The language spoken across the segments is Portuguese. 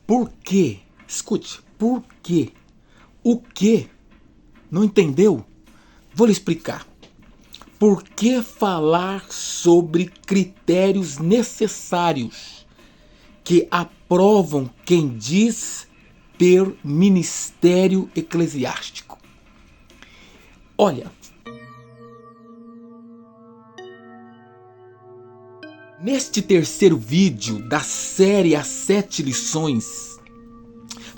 Por quê? Escute, por quê? O quê? Não entendeu? Vou lhe explicar. Por que falar sobre critérios necessários que aprovam quem diz ter ministério eclesiástico? Olha, neste terceiro vídeo da série As 7 Lições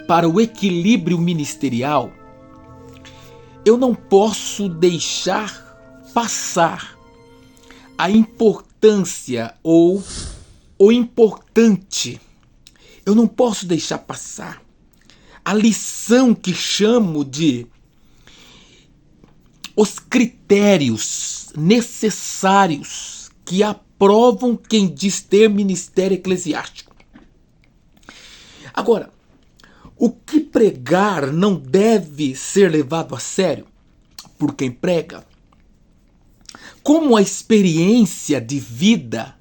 para o Equilíbrio Ministerial, eu não posso deixar passar a importância ou o importante. Eu não posso deixar passar a lição que chamo de os critérios necessários que aprovam quem diz ter ministério eclesiástico. Agora, o que pregar não deve ser levado a sério por quem prega? Como a experiência de vida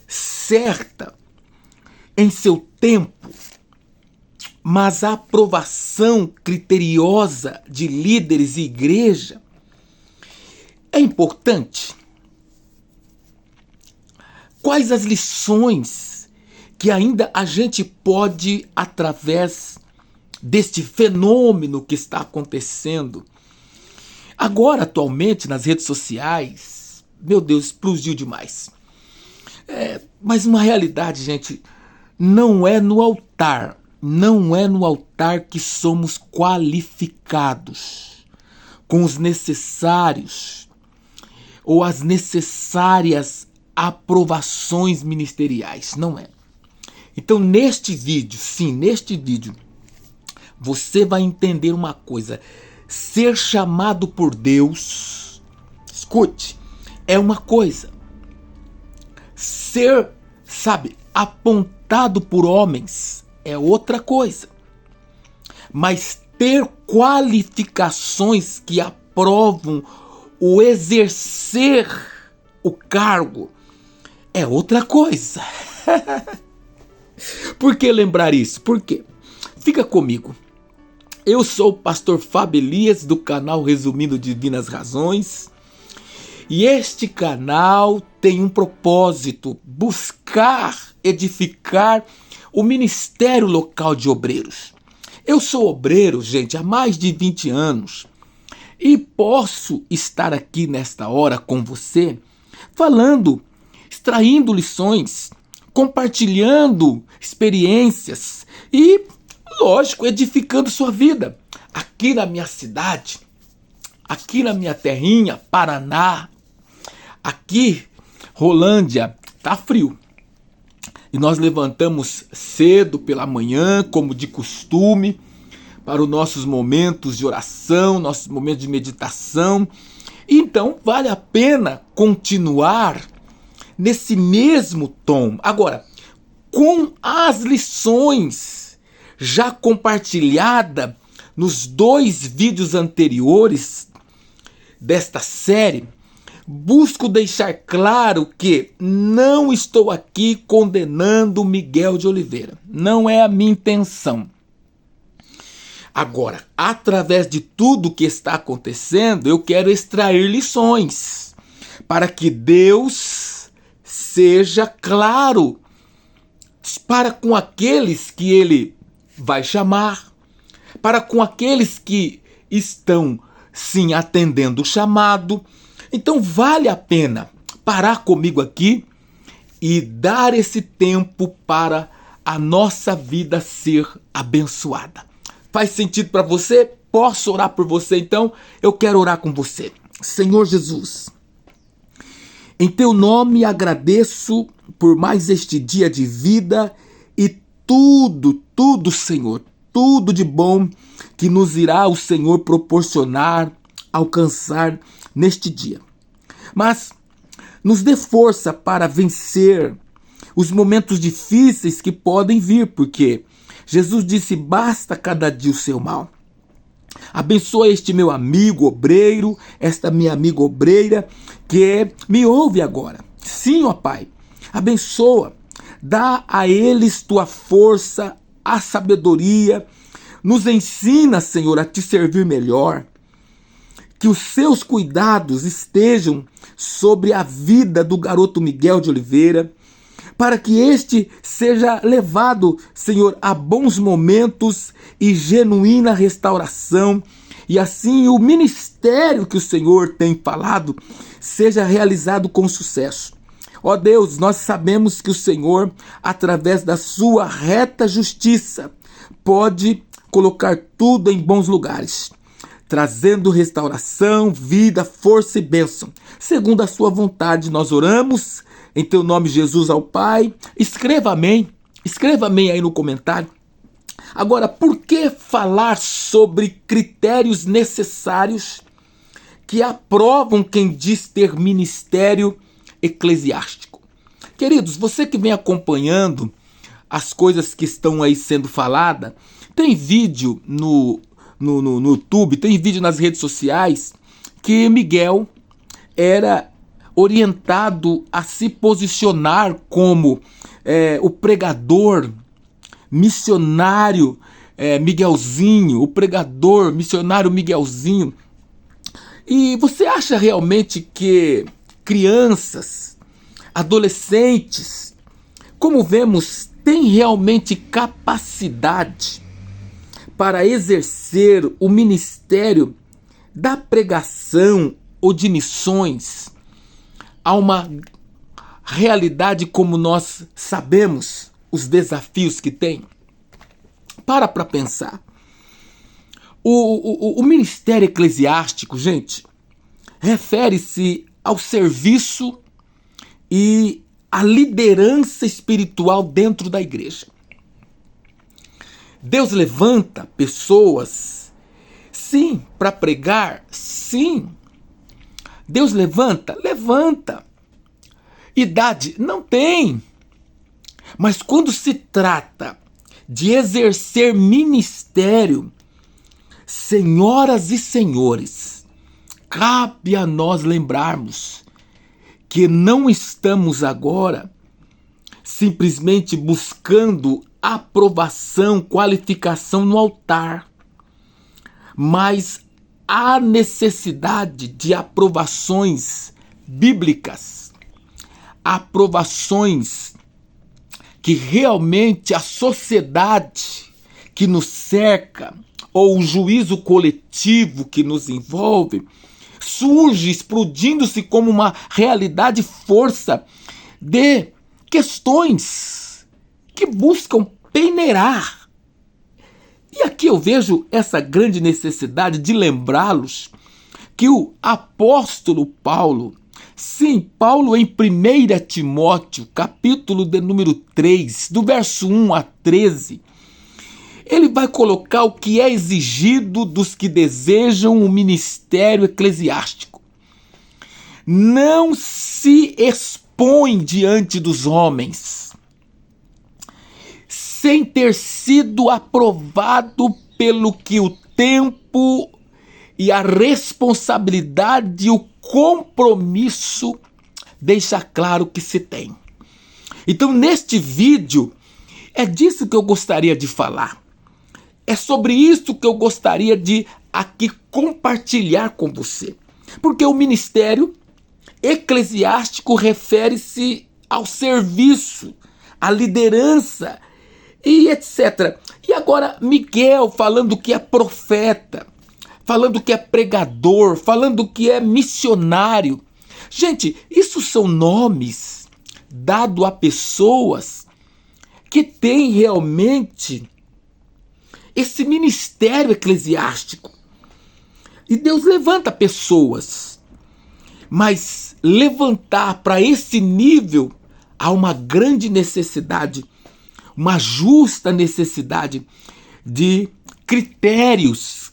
certa em seu tempo, mas a aprovação criteriosa de líderes e igreja é importante. Quais as lições que ainda a gente pode, através deste fenômeno que está acontecendo agora, atualmente, nas redes sociais, meu Deus, explodiu demais. Mas uma realidade, gente, não é no altar que somos qualificados com os necessários ou as necessárias aprovações ministeriais, não é. Então, neste vídeo, você vai entender uma coisa. Ser chamado por Deus, escute, é uma coisa. Ser, apontado por homens é outra coisa. Mas ter qualificações que aprovam o exercer o cargo é outra coisa. Por que lembrar isso? Por quê? Fica comigo. Eu sou o pastor Fábio Elias, do canal Resumindo Divinas Razões. E este canal tem um propósito: buscar edificar o ministério local de obreiros. Eu sou obreiro, gente, há mais de 20 anos. E posso estar aqui nesta hora com você, falando, extraindo lições, compartilhando experiências e, lógico, edificando sua vida. Aqui na minha cidade, aqui na minha terrinha, Paraná, aqui, Rolândia, tá frio. E nós levantamos cedo pela manhã, como de costume, para os nossos momentos de oração, nossos momentos de meditação. Então, vale a pena continuar nesse mesmo tom. Agora, com as lições já compartilhada nos 2 vídeos anteriores desta série, busco deixar claro que não estou aqui condenando Miguel de Oliveira. Não é a minha intenção. Agora, através de tudo que está acontecendo, eu quero extrair lições para que Deus seja claro para com aqueles que Ele vai chamar, para com aqueles que estão, sim, atendendo o chamado. Então vale a pena parar comigo aqui e dar esse tempo para a nossa vida ser abençoada. Faz sentido para você? Posso orar por você? Então eu quero orar com você. Senhor Jesus, em teu nome agradeço por mais este dia de vida e tudo, Senhor, tudo de bom que nos irá o Senhor proporcionar, alcançar neste dia. Mas nos dê força para vencer os momentos difíceis que podem vir, porque Jesus disse: basta cada dia o seu mal. Abençoa este meu amigo obreiro, esta minha amiga obreira que me ouve agora. Sim, ó Pai, abençoa, dá a eles tua força, a sabedoria. Nos ensina, Senhor, a te servir melhor. Que os seus cuidados estejam sobre a vida do garoto Miguel de Oliveira, para que este seja levado, Senhor, a bons momentos e genuína restauração, e assim o ministério que o Senhor tem falado seja realizado com sucesso. Ó Deus, nós sabemos que o Senhor, através da sua reta justiça, pode colocar tudo em bons lugares, trazendo restauração, vida, força e bênção. Segundo a sua vontade, nós oramos em teu nome, Jesus, ao Pai. Escreva amém aí no comentário. Agora, por que falar sobre critérios necessários que aprovam quem diz ter ministério eclesiástico? Queridos, você que vem acompanhando as coisas que estão aí sendo faladas, tem vídeo no YouTube, tem vídeo nas redes sociais que Miguel era orientado a se posicionar como o pregador missionário Miguelzinho, o pregador missionário Miguelzinho. E você acha realmente que crianças, adolescentes, como vemos, têm realmente capacidade para exercer o ministério da pregação ou de missões a uma realidade como nós sabemos os desafios que tem? Para pensar. O ministério eclesiástico, gente, refere-se ao serviço e à liderança espiritual dentro da igreja. Deus levanta pessoas, sim, para pregar, sim. Deus levanta. Idade não tem. Mas quando se trata de exercer ministério, senhoras e senhores, cabe a nós lembrarmos que não estamos agora simplesmente buscando aprovação, qualificação no altar, mas há necessidade de aprovações bíblicas, aprovações que realmente a sociedade que nos cerca, ou o juízo coletivo que nos envolve, surge explodindo-se como uma realidade força de questões que buscam peneirar. E aqui eu vejo essa grande necessidade de lembrá-los que o apóstolo Paulo, sim, Paulo em 1 Timóteo, capítulo de número 3, do verso 1 a 13, ele vai colocar o que é exigido dos que desejam o ministério eclesiástico. Não se expõe diante dos homens sem ter sido aprovado pelo que o tempo e a responsabilidade e o compromisso deixa claro que se tem. Então, neste vídeo, é disso que eu gostaria de falar. É sobre isso que eu gostaria de aqui compartilhar com você. Porque o ministério eclesiástico refere-se ao serviço, à liderança e etc. E agora Miguel falando que é profeta, falando que é pregador, falando que é missionário. Gente, isso são nomes dados a pessoas que têm realmente esse ministério eclesiástico. E Deus levanta pessoas, mas levantar para esse nível há uma grande necessidade, uma justa necessidade de critérios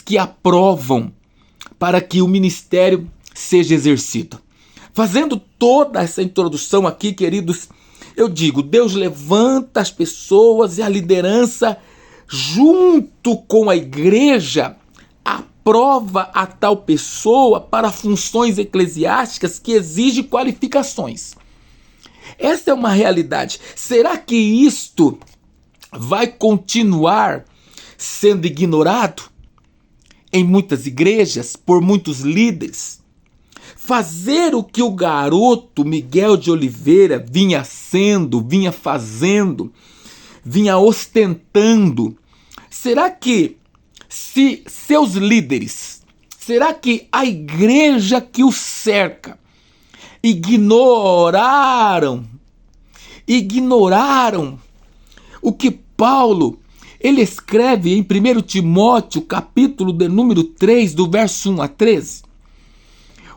que aprovam para que o ministério seja exercido. Fazendo toda essa introdução aqui, queridos, eu digo, Deus levanta as pessoas e a liderança junto com a igreja, aprova a tal pessoa para funções eclesiásticas que exigem qualificações. Essa é uma realidade. Será que isto vai continuar sendo ignorado em muitas igrejas, por muitos líderes. Fazer o que o garoto Miguel de Oliveira vinha sendo, vinha fazendo, vinha ostentando. Será que se seus líderes, será que a igreja que o cerca ignoraram o que Paulo ele escreve em 1 Timóteo, capítulo de número 3, do verso 1 a 13?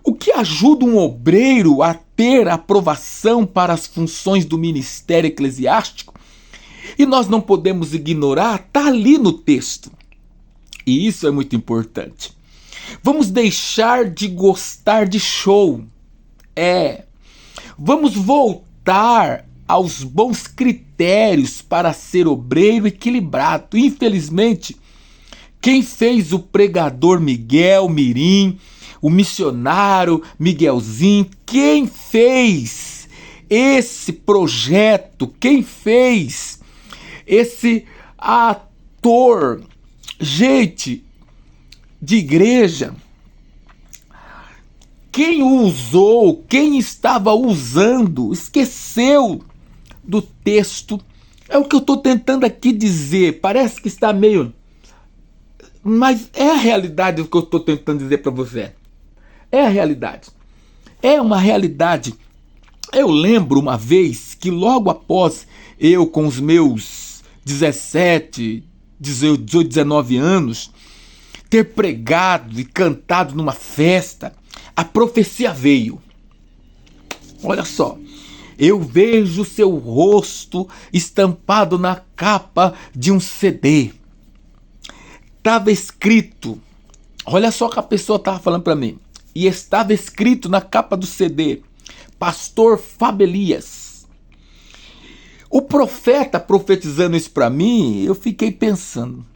O que ajuda um obreiro a ter aprovação para as funções do ministério eclesiástico, e nós não podemos ignorar, está ali no texto. E isso é muito importante. Vamos deixar de gostar de show. Vamos voltar aos bons critérios para ser obreiro equilibrado. Infelizmente, quem fez o pregador Miguel Mirim, o missionário Miguelzinho, quem fez esse projeto, quem fez esse ator, gente de igreja, quem o usou, quem estava usando, esqueceu do texto. É o que eu estou tentando aqui dizer. Parece que está meio... Mas é a realidade o que eu estou tentando dizer para você. É a realidade. É uma realidade. Eu lembro uma vez que logo após eu, com os meus 17, 18, 19 anos, ter pregado e cantado numa festa, a profecia veio. Olha só. Eu vejo seu rosto estampado na capa de um CD. Estava escrito, olha só o que a pessoa estava falando para mim. E estava escrito na capa do CD, Pastor Fabelias. O profeta profetizando isso para mim, eu fiquei pensando.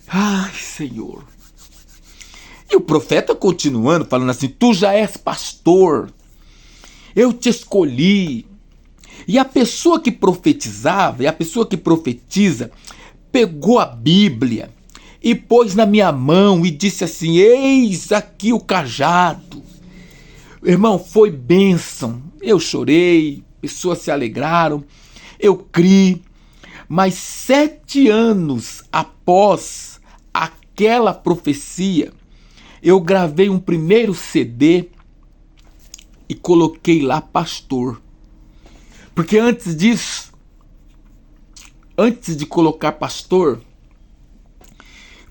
Ai, Senhor. E o profeta continuando, falando assim, tu já és pastor. Eu te escolhi. E a pessoa que profetizava, e a pessoa que profetiza, pegou a Bíblia e pôs na minha mão e disse assim, eis aqui o cajado. Irmão, foi bênção. Eu chorei, pessoas se alegraram, eu criei. Mas 7 anos após aquela profecia, eu gravei um primeiro CD e coloquei lá pastor. Porque antes disso, antes de colocar pastor,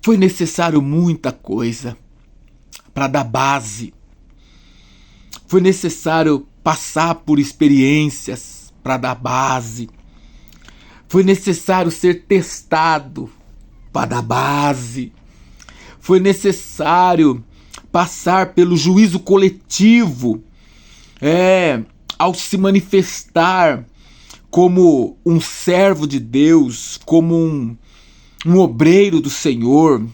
foi necessário muita coisa para dar base. Foi necessário passar por experiências para dar base. Foi necessário ser testado para dar base. Foi necessário passar pelo juízo coletivo, ao se manifestar como um servo de Deus, como um obreiro do Senhor.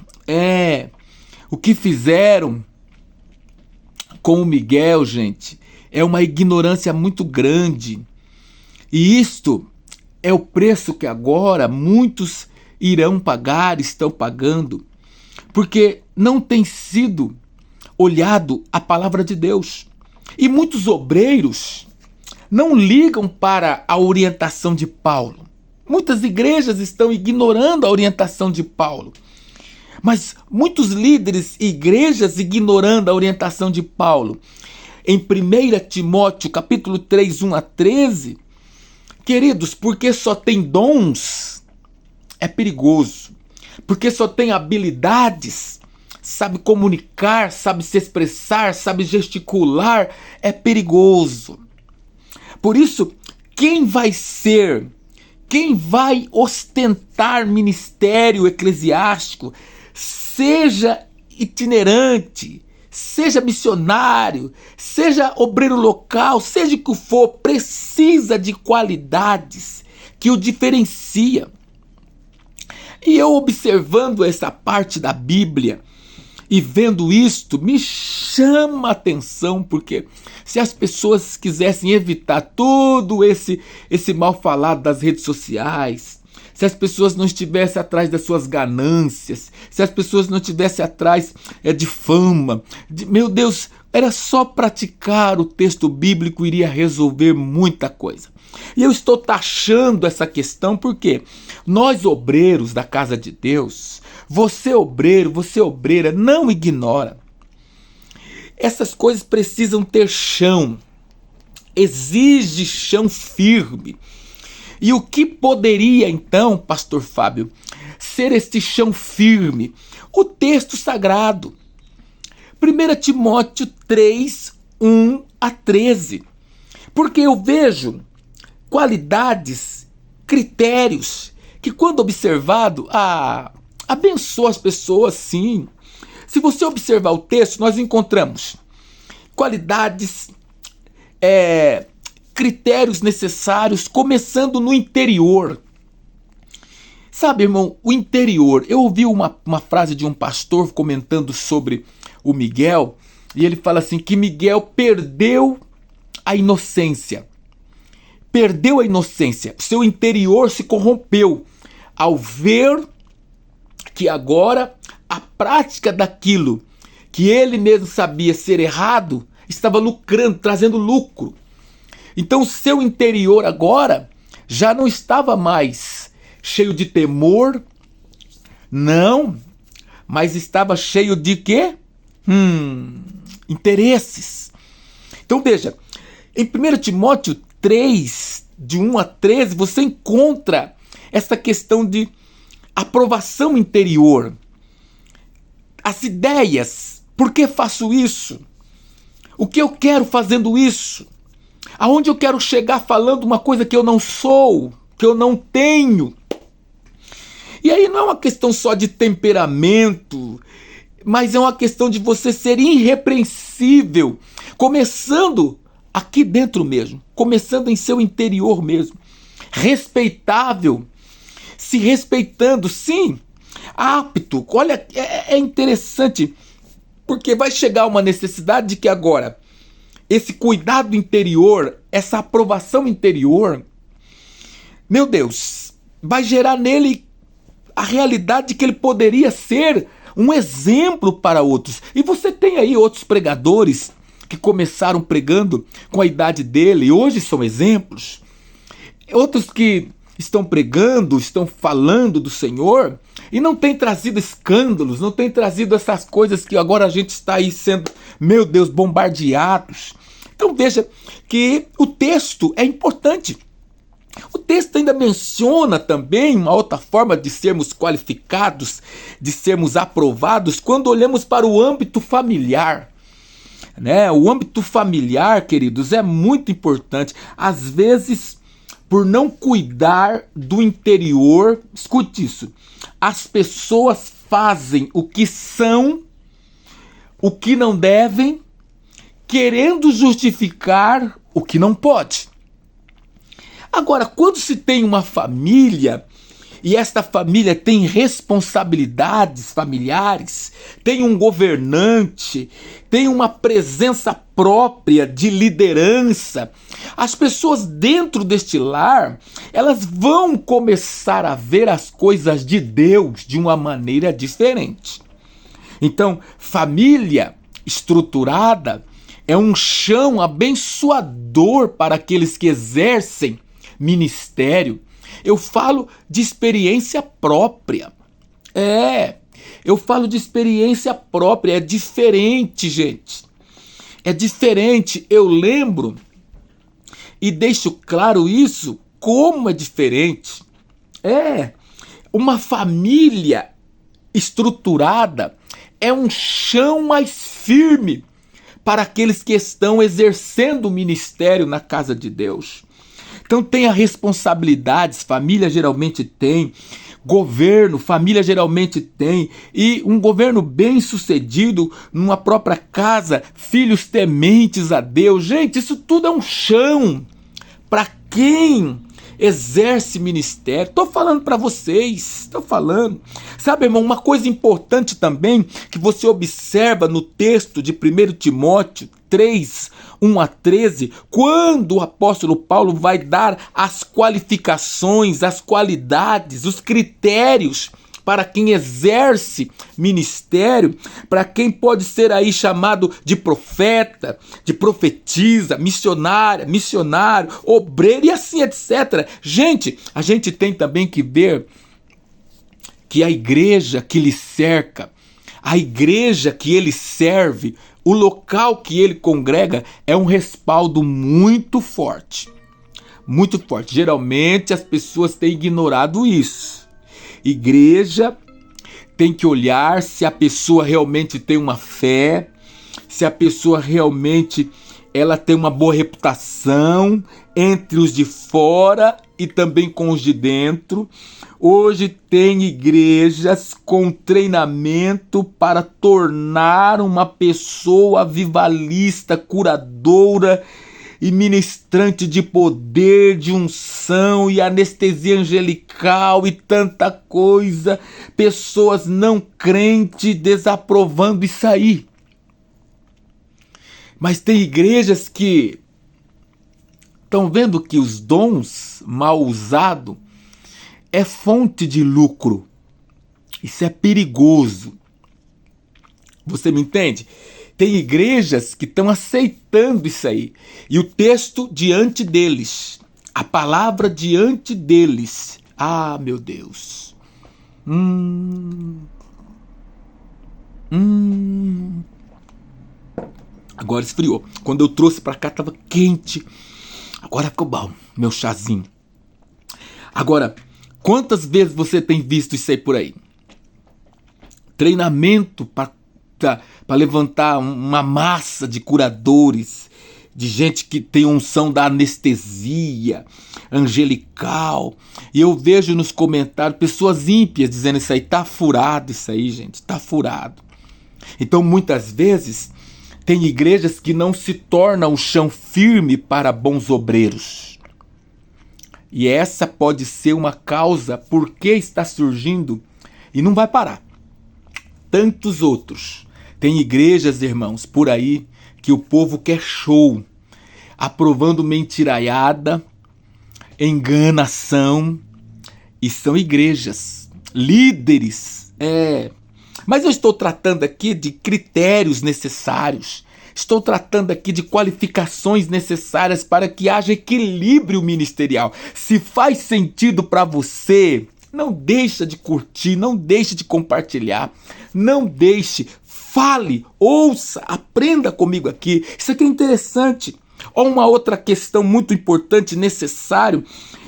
O que fizeram com o Miguel, gente, é uma ignorância muito grande. E isto é o preço que agora muitos irão pagar, estão pagando, porque não tem sido olhado a palavra de Deus. E muitos obreiros não ligam para a orientação de Paulo. Muitas igrejas estão ignorando a orientação de Paulo. Mas muitos líderes e igrejas ignorando a orientação de Paulo. Em 1 Timóteo, capítulo 3, 1 a 13, queridos, porque só tem dons, é perigoso. Porque só tem habilidades, sabe comunicar, sabe se expressar, sabe gesticular, é perigoso. Por isso, quem vai ostentar ministério eclesiástico, seja itinerante, seja missionário, seja obreiro local, seja o que for, precisa de qualidades que o diferencia. E eu observando essa parte da Bíblia e vendo isto, me chama atenção, porque se as pessoas quisessem evitar todo esse mal falado das redes sociais, se as pessoas não estivessem atrás das suas ganâncias, se as pessoas não estivessem atrás de fama, meu Deus, era só praticar o texto bíblico, iria resolver muita coisa. E eu estou taxando essa questão porque nós, obreiros da casa de Deus, você obreiro, você obreira, não ignora. Essas coisas precisam ter chão, exige chão firme. E o que poderia então, pastor Fábio, ser este chão firme? O texto sagrado. 1 Timóteo 3, 1 a 13. Porque eu vejo qualidades, critérios, que quando observado, abençoa as pessoas, sim. Se você observar o texto, nós encontramos qualidades, critérios necessários, começando no interior. Sabe, irmão, o interior. Eu ouvi uma frase de um pastor comentando sobre o Miguel, e ele fala assim, que Miguel perdeu a inocência. Perdeu a inocência. Seu interior se corrompeu ao ver que agora a prática daquilo que ele mesmo sabia ser errado estava lucrando, trazendo lucro. Então o seu interior agora já não estava mais cheio de temor, não, mas estava cheio de quê? Interesses. Então veja, em 1 Timóteo 3, de 1 a 13, você encontra essa questão de aprovação interior. As ideias, por que faço isso? O que eu quero fazendo isso? Aonde eu quero chegar falando uma coisa que eu não sou, que eu não tenho? E aí não é uma questão só de temperamento, mas é uma questão de você ser irrepreensível, começando aqui dentro mesmo, começando em seu interior mesmo, respeitável, se respeitando, sim, apto. Olha, é interessante, porque vai chegar uma necessidade de que agora esse cuidado interior, essa aprovação interior, meu Deus, vai gerar nele a realidade de que ele poderia ser um exemplo para outros. E você tem aí outros pregadores que começaram pregando com a idade dele e hoje são exemplos. Outros que estão pregando, estão falando do Senhor e não tem trazido escândalos, não tem trazido essas coisas que agora a gente está aí sendo, meu Deus, bombardeados. Então veja que o texto é importante. O texto ainda menciona também uma outra forma de sermos qualificados, de sermos aprovados, quando olhamos para o âmbito familiar. O âmbito familiar, queridos, é muito importante. Às vezes, por não cuidar do interior, escute isso, as pessoas fazem o que são, o que não devem, querendo justificar o que não pode. Agora, quando se tem uma família, e esta família tem responsabilidades familiares, tem um governante, tem uma presença própria de liderança, as pessoas dentro deste lar, elas vão começar a ver as coisas de Deus de uma maneira diferente. Então, família estruturada é um chão abençoador para aqueles que exercem ministério. Eu falo de experiência própria. Eu falo de experiência própria. É diferente, gente. É diferente. Eu lembro e deixo claro isso, como é diferente. Uma família estruturada é um chão mais firme para aqueles que estão exercendo o ministério na casa de Deus. Então tem as responsabilidades, família geralmente tem, governo, família geralmente tem, e um governo bem sucedido numa própria casa, filhos tementes a Deus. Gente, isso tudo é um chão para quem exerce ministério. Estou falando para vocês, estou falando. Sabe, irmão, uma coisa importante também que você observa no texto de 1 Timóteo 3, 1 a 13, quando o apóstolo Paulo vai dar as qualificações, as qualidades, os critérios para quem exerce ministério, para quem pode ser aí chamado de profeta, de profetisa, missionária, missionário, obreiro e assim etc. Gente, a gente tem também que ver que a igreja que lhe cerca, a igreja que ele serve, o local que ele congrega é um respaldo muito forte. Muito forte. Geralmente as pessoas têm ignorado isso. Igreja tem que olhar se a pessoa realmente tem uma fé, se a pessoa realmente ela tem uma boa reputação entre os de fora e também com os de dentro. Hoje tem igrejas com treinamento para tornar uma pessoa avivalista, curadora e ministrante de poder, de unção e anestesia angelical e tanta coisa. Pessoas não crentes desaprovando isso aí. Mas tem igrejas que estão vendo que os dons mal usados é fonte de lucro. Isso é perigoso. Você me entende? Tem igrejas que estão aceitando isso aí. E o texto diante deles, a palavra diante deles. Ah, meu Deus. Agora esfriou. Quando eu trouxe para cá estava quente. Agora ficou bom, meu chazinho. Agora, quantas vezes você tem visto isso aí por aí? Treinamento para levantar uma massa de curadores, de gente que tem unção da anestesia angelical. E eu vejo nos comentários pessoas ímpias dizendo isso aí, tá furado isso aí, gente, tá furado. Então muitas vezes tem igrejas que não se tornam o chão firme para bons obreiros. E essa pode ser uma causa por que está surgindo e não vai parar. Tantos outros. Tem igrejas, irmãos, por aí que o povo quer show, aprovando mentiraiada, enganação, e são igrejas, líderes. Mas eu estou tratando aqui de critérios necessários, estou tratando aqui de qualificações necessárias para que haja equilíbrio ministerial. Se faz sentido para você, não deixa de curtir, não deixe de compartilhar, não deixe. Fale, ouça, aprenda comigo aqui. Isso aqui é interessante. Uma outra questão muito importante, necessário,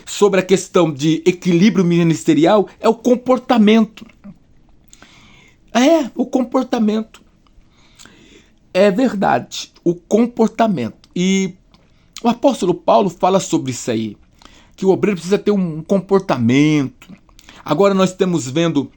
sobre a questão de equilíbrio ministerial é o comportamento. O comportamento. É verdade, o comportamento. E o apóstolo Paulo fala sobre isso aí, que o obreiro precisa ter um comportamento. Agora nós estamos vendo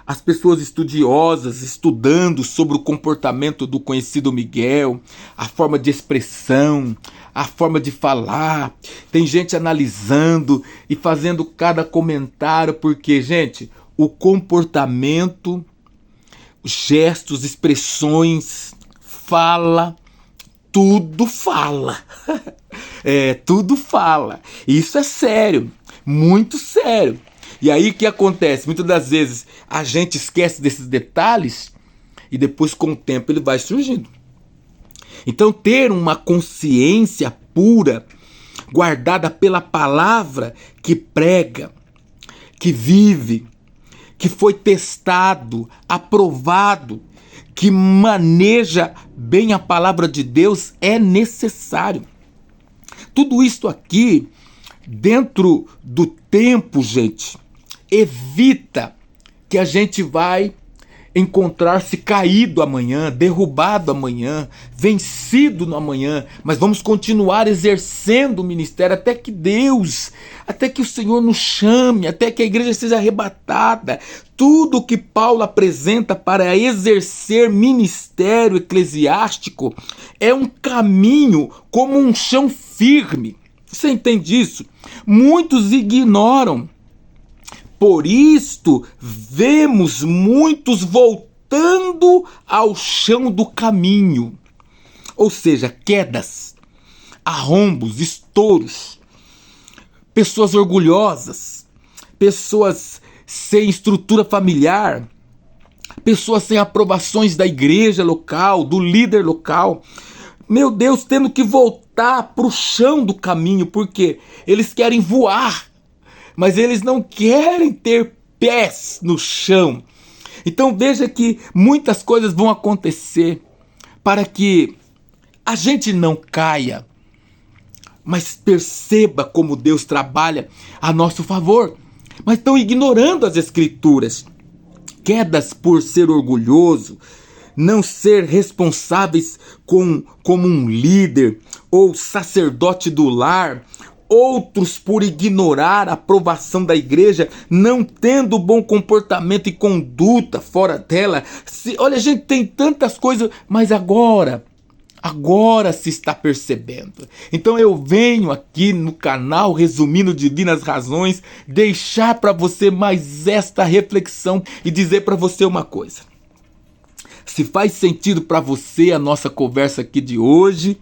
as pessoas estudiosas estudando sobre o comportamento do conhecido Miguel, a forma de expressão, a forma de falar. Tem gente analisando e fazendo cada comentário, porque, gente, o comportamento, gestos, expressões, fala, tudo fala. Tudo fala. Isso é sério, muito sério. E aí o que acontece? Muitas das vezes a gente esquece desses detalhes e depois com o tempo ele vai surgindo. Então ter uma consciência pura, guardada pela palavra que prega, que vive, que foi testado, aprovado, que maneja bem a palavra de Deus é necessário. Tudo isso aqui, dentro do tempo, gente, evita que a gente vai encontrar-se caído amanhã, derrubado amanhã, vencido no amanhã, mas vamos continuar exercendo o ministério até que Deus, até que o Senhor nos chame, até que a igreja seja arrebatada. Tudo que Paulo apresenta para exercer ministério eclesiástico é um caminho como um chão firme. Você entende isso? Muitos ignoram. Por isto, vemos muitos voltando ao chão do caminho. Ou seja, quedas, arrombos, estouros, pessoas orgulhosas, pessoas sem estrutura familiar, pessoas sem aprovações da igreja local, do líder local. Meu Deus, tendo que voltar para o chão do caminho, porque eles querem voar, mas eles não querem ter pés no chão. Então veja que muitas coisas vão acontecer para que a gente não caia, mas perceba como Deus trabalha a nosso favor. Mas estão ignorando as Escrituras. Quedas por ser orgulhoso, não ser responsáveis como um líder ou sacerdote do lar, outros por ignorar a aprovação da igreja, não tendo bom comportamento e conduta fora dela. Olha, a gente tem tantas coisas, mas agora se está percebendo. Então eu venho aqui no canal Resumindo Divinas Razões deixar para você mais esta reflexão e dizer para você uma coisa. Se faz sentido para você a nossa conversa aqui de hoje,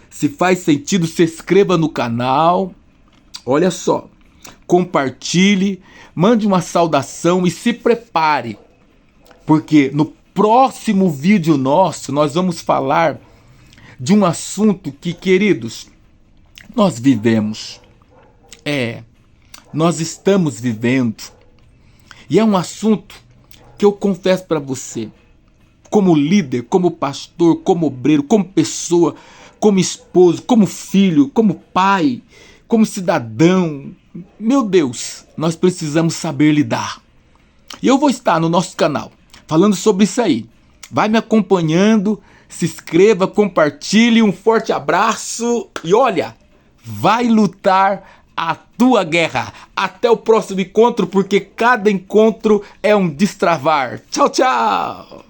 se faz sentido, se inscreva no canal, olha só, compartilhe, mande uma saudação e se prepare, porque no próximo vídeo nosso nós vamos falar de um assunto que, queridos, nós vivemos. Nós estamos vivendo. E é um assunto que eu confesso para você, como líder, como pastor, como obreiro, como pessoa, como esposo, como filho, como pai, como cidadão. Meu Deus, nós precisamos saber lidar. E eu vou estar no nosso canal falando sobre isso aí. Vai me acompanhando. Se inscreva, compartilhe, um forte abraço e olha, vai lutar a tua guerra. Até o próximo encontro, porque cada encontro é um destravar. Tchau, tchau!